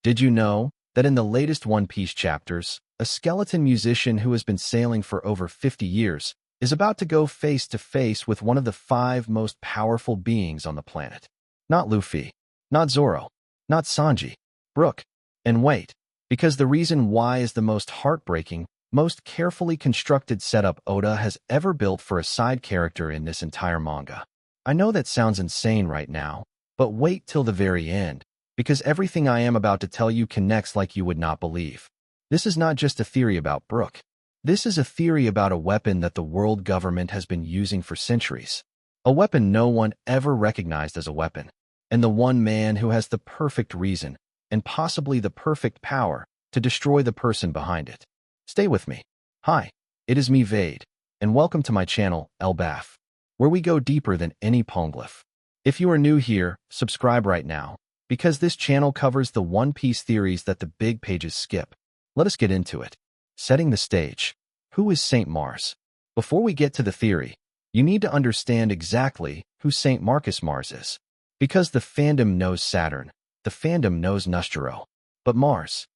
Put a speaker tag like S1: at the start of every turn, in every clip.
S1: Did you know that in the latest One Piece chapters, a skeleton musician who has been sailing for over 50 years is about to go face to face with one of the 5 most powerful beings on the planet? Not Luffy, not Zoro, not Sanji, Brook. And wait, because the reason why is the most heartbreaking, most carefully constructed setup Oda has ever built for a side character in this entire manga. I know that sounds insane right now, but wait till the very end, because everything I am about to tell you connects like you would not believe. This is not just a theory about Brook. This is a theory about a weapon that the world government has been using for centuries. A weapon no one ever recognized as a weapon. And the one man who has the perfect reason, and possibly the perfect power, to destroy the person behind it. Stay with me. Hi, it is me Vade, and welcome to my channel, Elbaf, where we go deeper than any poneglyph. If you are new here, subscribe right now, because this channel covers the One Piece theories that the big pages skip. Let us get into it. Setting the stage. Who is Saint Mars? Before we get to the theory, you need to understand exactly who Saint Marcus Mars is. Because the fandom knows Saturn, the fandom knows Nustero. But Mars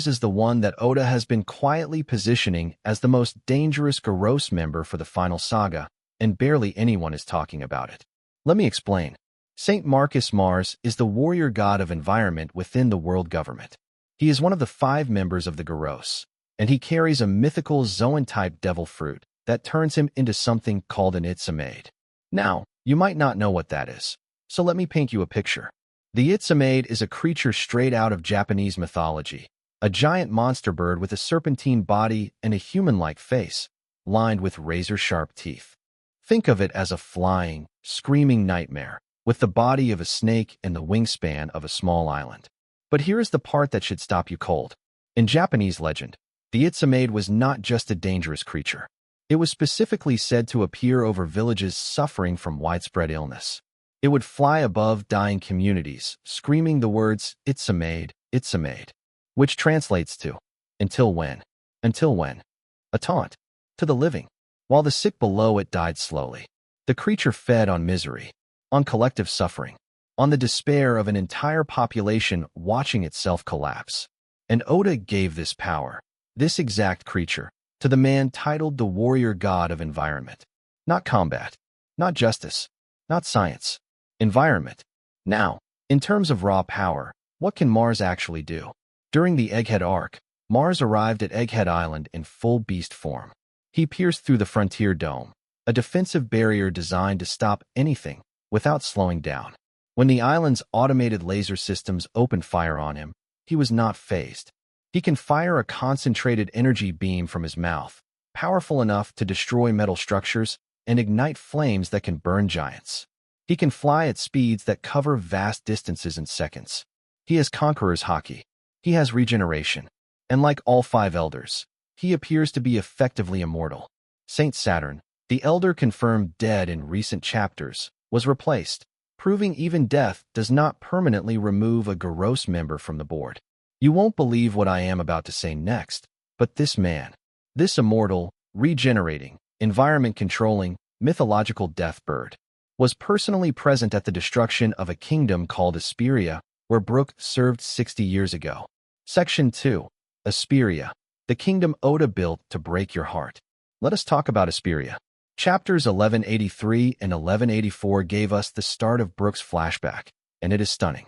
S1: is the one that Oda has been quietly positioning as the most dangerous Gorosei member for the final saga, and barely anyone is talking about it. Let me explain. Saint Marcus Mars is the warrior god of environment within the world government. He is one of the 5 members of the Gorosei, and he carries a mythical Zoan-type devil fruit that turns him into something called an Itsumade. Now, you might not know what that is, so let me paint you a picture. The Itsumade is a creature straight out of Japanese mythology, a giant monster bird with a serpentine body and a human-like face, lined with razor-sharp teeth. Think of it as a flying, screaming nightmare, with the body of a snake and the wingspan of a small island. But here is the part that should stop you cold. In Japanese legend, the Itsumade was not just a dangerous creature. It was specifically said to appear over villages suffering from widespread illness. It would fly above dying communities, screaming the words, Itsumade, Itsumade, which translates to, until when? Until when? A taunt to the living. While the sick below it died slowly. The creature fed on misery, on collective suffering, on the despair of an entire population watching itself collapse. And Oda gave this power, this exact creature, to the man titled the warrior god of environment. Not combat, not justice, not science. Environment. Now, in terms of raw power, what can Mars actually do? During the Egghead arc, Mars arrived at Egghead Island in full beast form. He pierced through the frontier dome, a defensive barrier designed to stop anything without slowing down. When the island's automated laser systems opened fire on him, he was not fazed. He can fire a concentrated energy beam from his mouth, powerful enough to destroy metal structures and ignite flames that can burn giants. He can fly at speeds that cover vast distances in seconds. He has Conqueror's Haki. He has regeneration. And like all 5 elders, he appears to be effectively immortal. Saint Saturn, the elder confirmed dead in recent chapters, was replaced, proving even death does not permanently remove a Gorosei member from the board. You won't believe what I am about to say next, but this man, this immortal, regenerating, environment-controlling, mythological death bird, was personally present at the destruction of a kingdom called Esperia, where Brook served 60 years ago. Section 2. Esperia, the kingdom Oda built to break your heart. Let us talk about Esperia. Chapters 1183 and 1184 gave us the start of Brook's flashback, and it is stunning.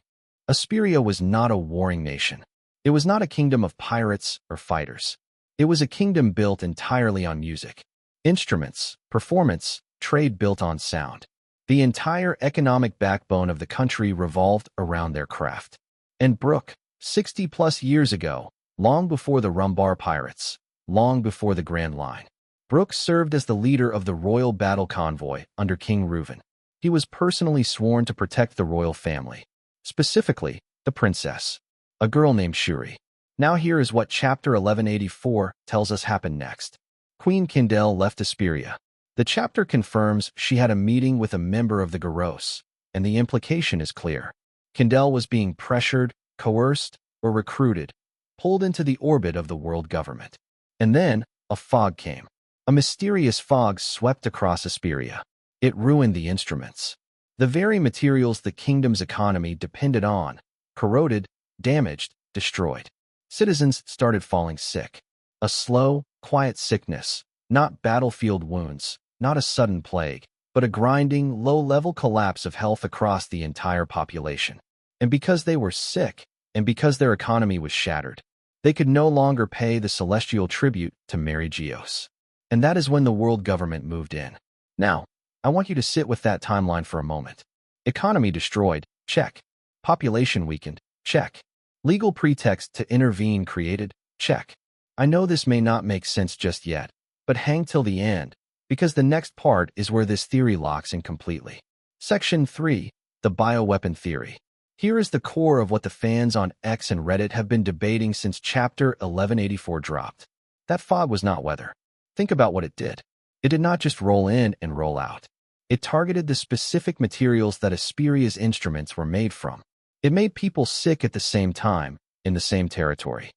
S1: Esperia was not a warring nation. It was not a kingdom of pirates or fighters. It was a kingdom built entirely on music, instruments, performance, trade built on sound. The entire economic backbone of the country revolved around their craft. And Brook, 60-plus years ago, long before the Rumbar pirates, long before the Grand Line, Brook served as the leader of the royal battle convoy under King Reuven. He was personally sworn to protect the royal family, specifically the princess, a girl named Shuri. Now here is what chapter 1184 tells us happened next. Queen Kindel left Esperia. The chapter confirms she had a meeting with a member of the Gorosei, and the implication is clear. Kindel was being pressured, coerced, or recruited, pulled into the orbit of the world government. And then, a fog came. A mysterious fog swept across Esperia. It ruined the instruments. The very materials the kingdom's economy depended on, corroded, damaged, destroyed. Citizens started falling sick. A slow, quiet sickness, not battlefield wounds, not a sudden plague, but a grinding, low-level collapse of health across the entire population. And because they were sick, and because their economy was shattered, they could no longer pay the celestial tribute to Mary Geos. And that is when the world government moved in. Now, I want you to sit with that timeline for a moment. Economy destroyed, check. Population weakened, check. Legal pretext to intervene created, check. I know this may not make sense just yet, but hang till the end, because the next part is where this theory locks in completely. Section 3. The Bioweapon Theory. Here is the core of what the fans on X and Reddit have been debating since Chapter 1184 dropped. That fog was not weather. Think about what it did. It did not just roll in and roll out. It targeted the specific materials that Esperia's instruments were made from. It made people sick at the same time, in the same territory.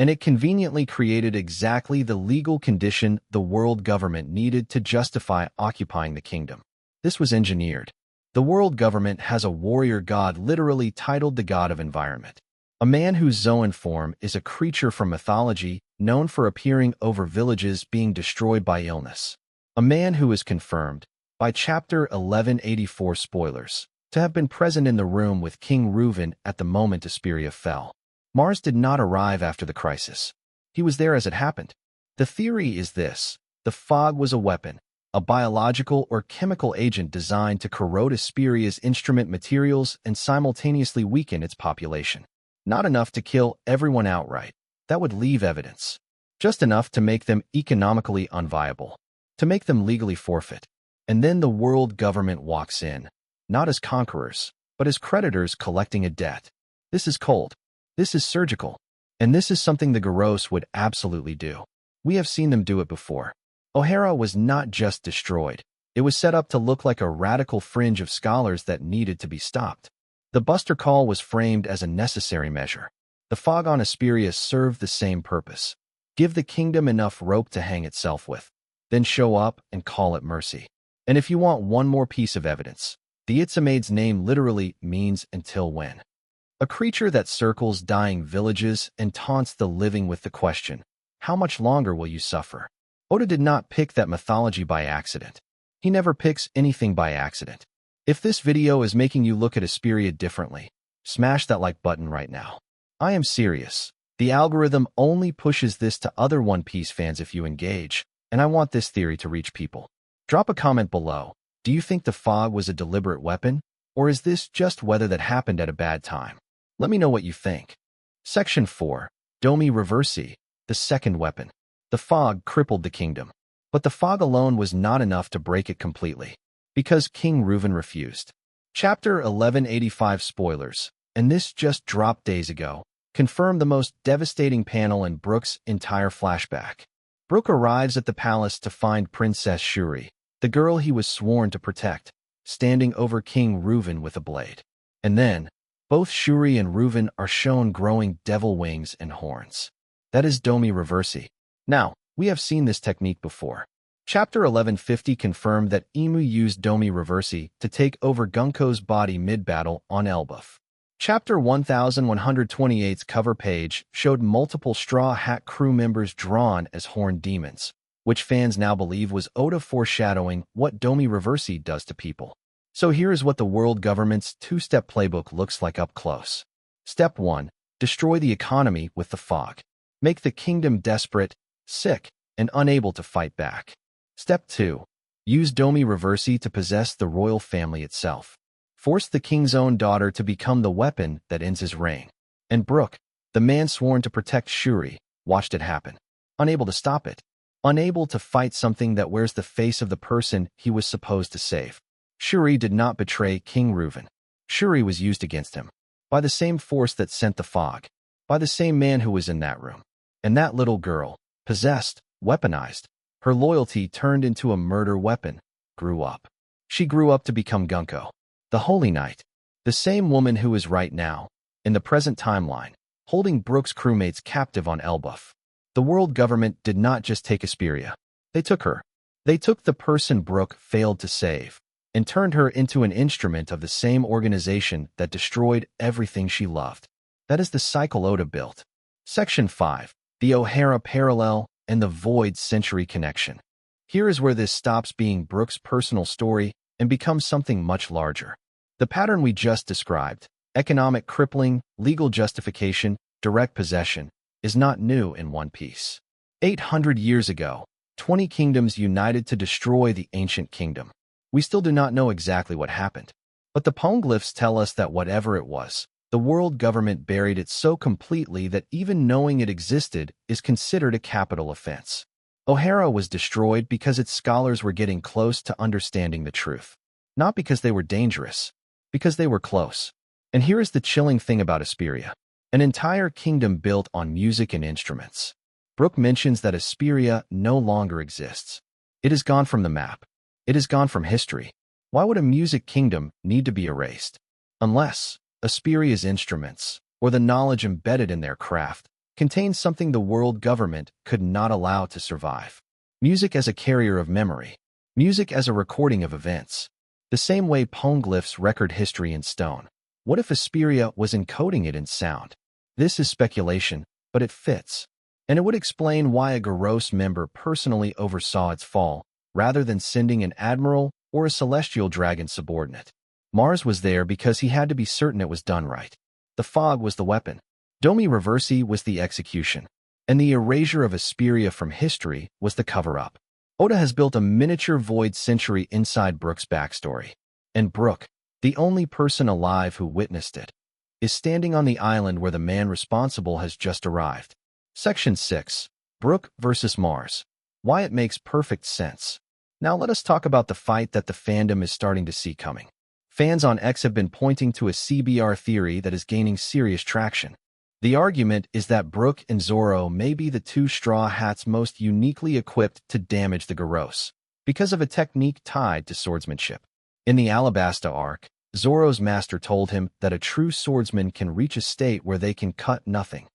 S1: And it conveniently created exactly the legal condition the world government needed to justify occupying the kingdom. This was engineered. The world government has a warrior god literally titled the God of Environment. A man whose Zoan form is a creature from mythology known for appearing over villages being destroyed by illness. A man who is confirmed, by Chapter 1184 spoilers, to have been present in the room with King Reuven at the moment Esperia fell. Mars did not arrive after the crisis. He was there as it happened. The theory is this: the fog was a weapon, a biological or chemical agent designed to corrode Esperia's instrument materials and simultaneously weaken its population. Not enough to kill everyone outright. That would leave evidence. Just enough to make them economically unviable, to make them legally forfeit. And then the world government walks in, not as conquerors, but as creditors collecting a debt. This is cold. This is surgical. And this is something the Gorosei would absolutely do. We have seen them do it before. O'Hara was not just destroyed. It was set up to look like a radical fringe of scholars that needed to be stopped. The Buster Call was framed as a necessary measure. The fog on Esperia served the same purpose. Give the kingdom enough rope to hang itself with. Then show up and call it mercy. And if you want one more piece of evidence, the Itsumade's name literally means until when. A creature that circles dying villages and taunts the living with the question, how much longer will you suffer? Oda did not pick that mythology by accident. He never picks anything by accident. If this video is making you look at Esperia differently, smash that like button right now. I am serious. The algorithm only pushes this to other One Piece fans if you engage, and I want this theory to reach people. Drop a comment below. Do you think the fog was a deliberate weapon, or is this just weather that happened at a bad time? Let me know what you think. Section 4. Domi Reversi, the second weapon. The fog crippled the kingdom. But the fog alone was not enough to break it completely, because King Reuven refused. Chapter 1185 spoilers, and this just dropped days ago, confirmed the most devastating panel in Brook's entire flashback. Brook arrives at the palace to find Princess Shuri, the girl he was sworn to protect, standing over King Reuven with a blade. And then, both Shuri and Reuven are shown growing devil wings and horns. That is Domi Reversi. Now, we have seen this technique before. Chapter 1150 confirmed that Imu used Domi Reversi to take over Gunko's body mid-battle on Elbaf. Chapter 1128's cover page showed multiple Straw Hat crew members drawn as horned demons, which fans now believe was Oda foreshadowing what Domi Reversi does to people. So here is what the world government's two-step playbook looks like up close. Step 1. Destroy the economy with the fog. Make the kingdom desperate, sick, and unable to fight back. Step 2. Use Domi Reversi to possess the royal family itself. Force the king's own daughter to become the weapon that ends his reign. And Brook, the man sworn to protect Shuri, watched it happen. Unable to stop it. Unable to fight something that wears the face of the person he was supposed to save. Shuri did not betray King Reuven. Shuri was used against him. By the same force that sent the fog. By the same man who was in that room. And that little girl, possessed, weaponized, her loyalty turned into a murder weapon, grew up. She grew up to become Gunko, the Holy Knight, the same woman who is right now, in the present timeline, holding Brook's crewmates captive on Elbaf. The world government did not just take Esperia. They took her. They took the person Brook failed to save, and turned her into an instrument of the same organization that destroyed everything she loved. That is the cycle Oda built. Section 5. The O'Hara Parallel and the Void Century Connection. Here is where this stops being Brook's personal story and becomes something much larger. The pattern we just described, economic crippling, legal justification, direct possession, is not new in One Piece. 800 years ago, 20 kingdoms united to destroy the ancient kingdom. We still do not know exactly what happened, but the poneglyphs tell us that whatever it was, the world government buried it so completely that even knowing it existed is considered a capital offense. O'Hara was destroyed because its scholars were getting close to understanding the truth. Not because they were dangerous, because they were close. And here is the chilling thing about Esperia. An entire kingdom built on music and instruments. Brook mentions that Esperia no longer exists. It is gone from the map. It is gone from history. Why would a music kingdom need to be erased? Unless Esperia's instruments, or the knowledge embedded in their craft, contain something the world government could not allow to survive. Music as a carrier of memory. Music as a recording of events. The same way poneglyphs record history in stone. What if Esperia was encoding it in sound? This is speculation, but it fits. And it would explain why a Gorosei member personally oversaw its fall, rather than sending an admiral or a celestial dragon subordinate. Mars was there because he had to be certain it was done right. The fog was the weapon. Domi Reversi was the execution. And the erasure of Esperia from history was the cover-up. Oda has built a miniature void century inside Brook's backstory. And Brook, the only person alive who witnessed it, is standing on the island where the man responsible has just arrived. Section 6. Brook versus Mars. Why it makes perfect sense. Now let us talk about the fight that the fandom is starting to see coming. Fans on X have been pointing to a CBR theory that is gaining serious traction. The argument is that Brook and Zoro may be the two Straw Hats most uniquely equipped to damage the Gorosei, because of a technique tied to swordsmanship. In the Alabasta arc, Zoro's master told him that a true swordsman can reach a state where they can cut nothing.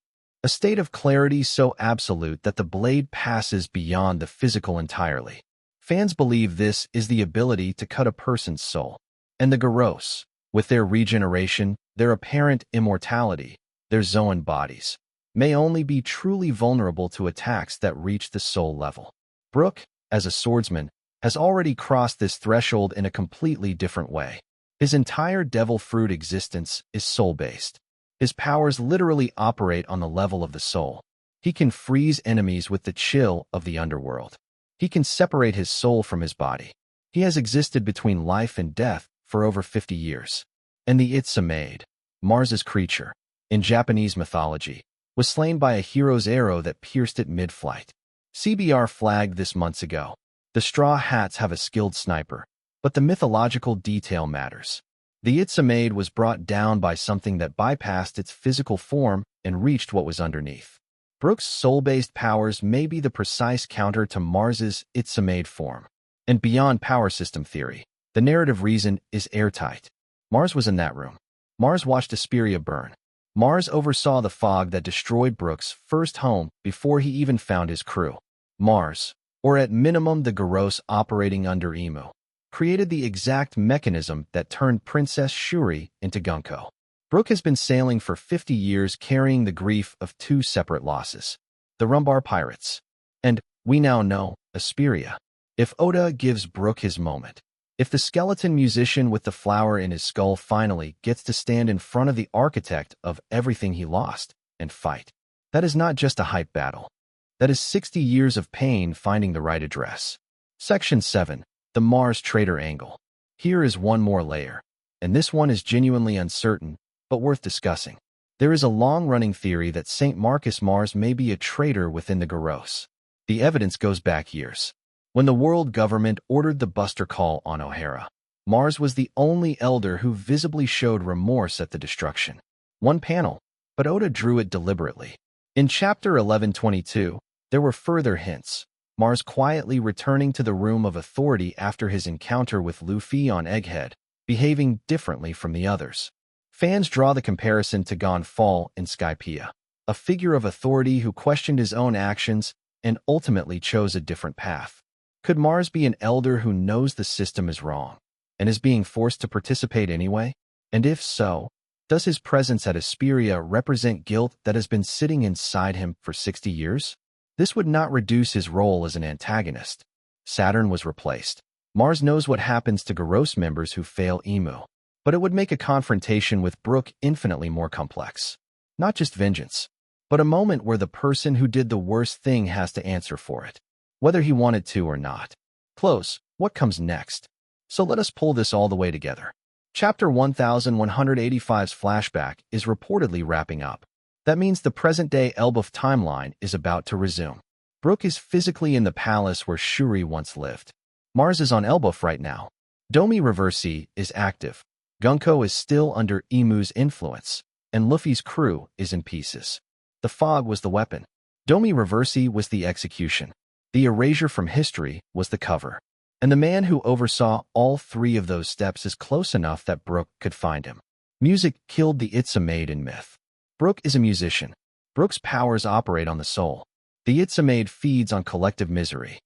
S1: A state of clarity so absolute that the blade passes beyond the physical entirely. Fans believe this is the ability to cut a person's soul. And the Gorosei, with their regeneration, their apparent immortality, their Zoan bodies, may only be truly vulnerable to attacks that reach the soul level. Brook, as a swordsman, has already crossed this threshold in a completely different way. His entire devil fruit existence is soul-based. His powers literally operate on the level of the soul. He can freeze enemies with the chill of the underworld. He can separate his soul from his body. He has existed between life and death for over 50 years. And the Itsumade, Mars's creature, in Japanese mythology, was slain by a hero's arrow that pierced it mid-flight. CBR flagged this months ago. The Straw Hats have a skilled sniper, but the mythological detail matters. The Itsumade was brought down by something that bypassed its physical form and reached what was underneath. Brook's soul-based powers may be the precise counter to Mars's Itsumade form. And beyond power system theory, the narrative reason is airtight. Mars was in that room. Mars watched Esperia burn. Mars oversaw the fog that destroyed Brook's first home before he even found his crew. Mars, or at minimum the Gorosei operating under Imu, created the exact mechanism that turned Princess Shuri into Gunko. Brook has been sailing for 50 years carrying the grief of two separate losses. The Rumbar Pirates. And, we now know, Esperia. If Oda gives Brook his moment, if the skeleton musician with the flower in his skull finally gets to stand in front of the architect of everything he lost and fight, that is not just a hype battle. That is 60 years of pain finding the right address. Section 7. The Mars traitor angle. Here is one more layer, and this one is genuinely uncertain, but worth discussing. There is a long-running theory that St. Marcus Mars may be a traitor within the Gorosei. The evidence goes back years. When the world government ordered the Buster Call on O'Hara, Mars was the only elder who visibly showed remorse at the destruction. One panel, but Oda drew it deliberately. In Chapter 1122, there were further hints. Mars quietly returning to the room of authority after his encounter with Loofee on Egghead, behaving differently from the others. Fans draw the comparison to Gon Fall in Skypiea, a figure of authority who questioned his own actions and ultimately chose a different path. Could Mars be an elder who knows the system is wrong and is being forced to participate anyway? And if so, Does his presence at Esperia represent guilt that has been sitting inside him for 60 years? This would not reduce his role as an antagonist. Saturn was replaced. Mars knows what happens to Gorosei members who fail Emu, but it would make a confrontation with Brook infinitely more complex. Not just vengeance, but a moment where the person who did the worst thing has to answer for it, whether he wanted to or not. Close, what comes next? So let us pull this all the way together. Chapter 1185's flashback is reportedly wrapping up. That means the present-day Elbaf timeline is about to resume. Brook is physically in the palace where Shuri once lived. Mars is on Elbaf right now. Domi Reversi is active. Gunko is still under Emu's influence, and Luffy's crew is in pieces. The fog was the weapon. Domi Reversi was the execution. The erasure from history was the cover. And the man who oversaw all three of those steps is close enough that Brook could find him. Music killed the Itsumade in myth. Brook is a musician. Brook's powers operate on the soul. The Itsumade feeds on collective misery.